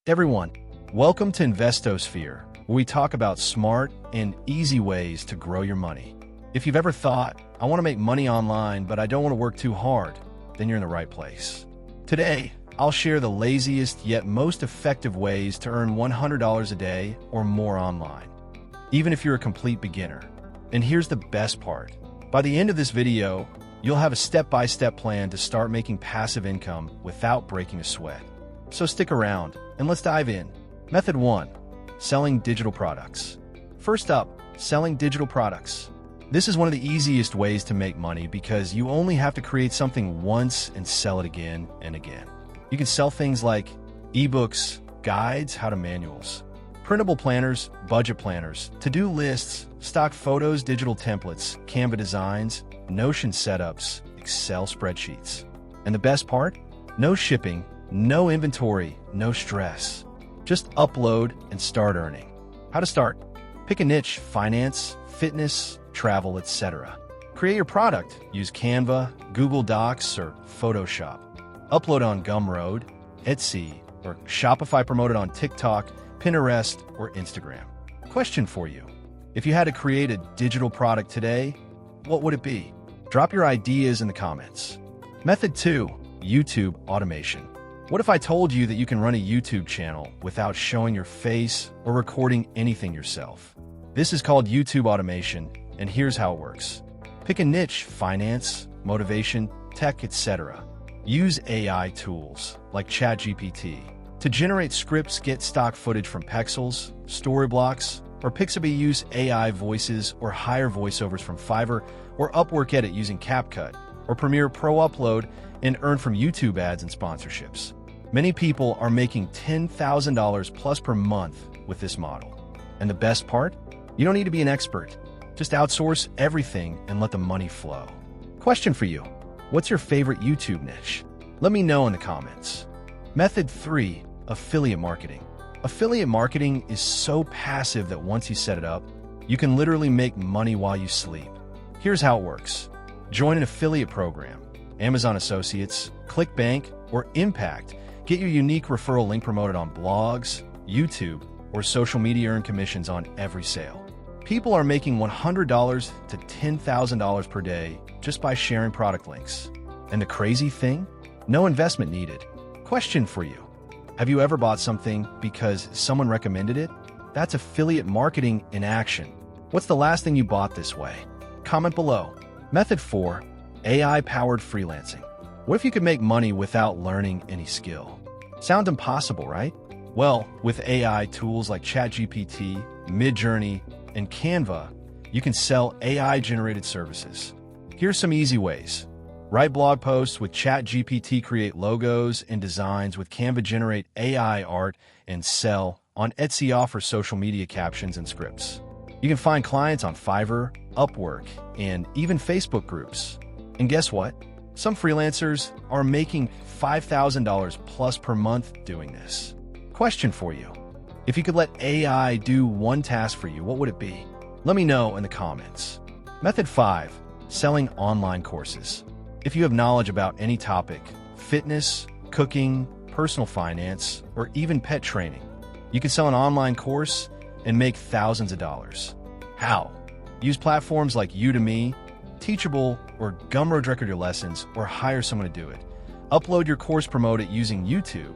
Everyone, welcome to InvestoSphere, where we talk about smart and easy ways to grow your money. If you've ever thought, I want to make money online, but I don't want to work too hard, then you're in the right place. Today, I'll share the laziest yet most effective ways to earn $100 a day or more online, even if you're a complete beginner. And here's the best part. By the end of this video, you'll have a step-by-step plan to start making passive income without breaking a sweat. So stick around and let's dive in. Method 1. Selling digital products. First up, selling digital products. This is one of the easiest ways to make money because you only have to create something once and sell it again and again. You can sell things like ebooks, guides, how-to manuals, printable planners, budget planners, to-do lists, stock photos, digital templates, Canva designs, Notion setups, Excel spreadsheets. And the best part? No shipping, no inventory, no stress. Just upload and start earning. How to start? Pick a niche: finance, fitness, travel, etc. Create your product. Use Canva, Google Docs, or Photoshop. Upload on Gumroad, Etsy, or Shopify. Promote it on TikTok, Pinterest, or Instagram. Question for you. If you had to create a digital product today, what would it be? Drop your ideas in the comments. Method 2. YouTube automation. What if I told you that you can run a YouTube channel without showing your face or recording anything yourself? This is called YouTube automation, and here's how it works. Pick a niche: finance, motivation, tech, etc. Use AI tools like ChatGPT to generate scripts. Get stock footage from Pexels, Storyblocks, or Pixabay. Use AI voices or hire voiceovers from Fiverr or Upwork. Edit using CapCut or Premiere Pro. Upload and earn from YouTube ads and sponsorships. Many people are making $10,000 plus per month with this model. And the best part? You don't need to be an expert. Just outsource everything and let the money flow. Question for you. What's your favorite YouTube niche? Let me know in the comments. Method 3. Affiliate marketing. Affiliate marketing is so passive that once you set it up, you can literally make money while you sleep. Here's how it works. Join an affiliate program, Amazon Associates, ClickBank, or Impact. Get your unique referral link promoted on blogs, YouTube, or social media. Earn commissions on every sale. People are making $100 to $10,000 per day just by sharing product links. And the crazy thing? No investment needed. Question for you. Have you ever bought something because someone recommended it? That's affiliate marketing in action. What's the last thing you bought this way? Comment below. Method 4. AI-powered freelancing. What if you could make money without learning any skill? Sound impossible, right? Well, with AI tools like ChatGPT, Midjourney, and Canva, you can sell AI-generated services. Here's some easy ways. Write blog posts with ChatGPT, create logos and designs with Canva, generate AI art, and sell. On Etsy, offer social media captions and scripts. You can find clients on Fiverr, Upwork, and even Facebook groups. And guess what? Some freelancers are making $5,000 plus per month doing this. Question for you. If you could let AI do one task for you, what would it be? Let me know in the comments. Method 5. Selling online courses. If you have knowledge about any topic, fitness, cooking, personal finance, or even pet training, you can sell an online course and make thousands of dollars. How? Use platforms like Udemy, Teachable, or Gumroad. Record your lessons or hire someone to do it. Upload your course, promote it using YouTube,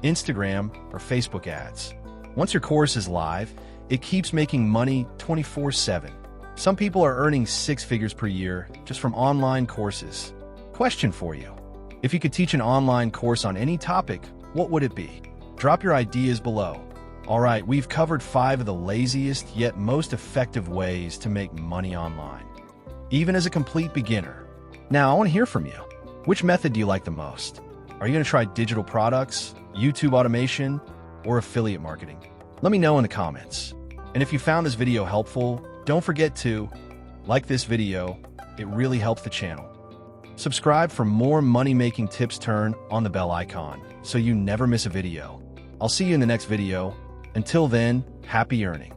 Instagram, or Facebook ads. Once your course is live, it keeps making money 24/7. Some people are earning 6 figures per year just from online courses. Question for you. If you could teach an online course on any topic, what would it be? Drop your ideas below. All right, we've covered 5 of the laziest yet most effective ways to make money online, even as a complete beginner. Now, I want to hear from you. Which method do you like the most? Are you going to try digital products, YouTube automation, or affiliate marketing? Let me know in the comments. And if you found this video helpful, don't forget to like this video. It really helps the channel. Subscribe for more money-making tips. Turn on the bell icon so you never miss a video. I'll see you in the next video. Until then, happy earning.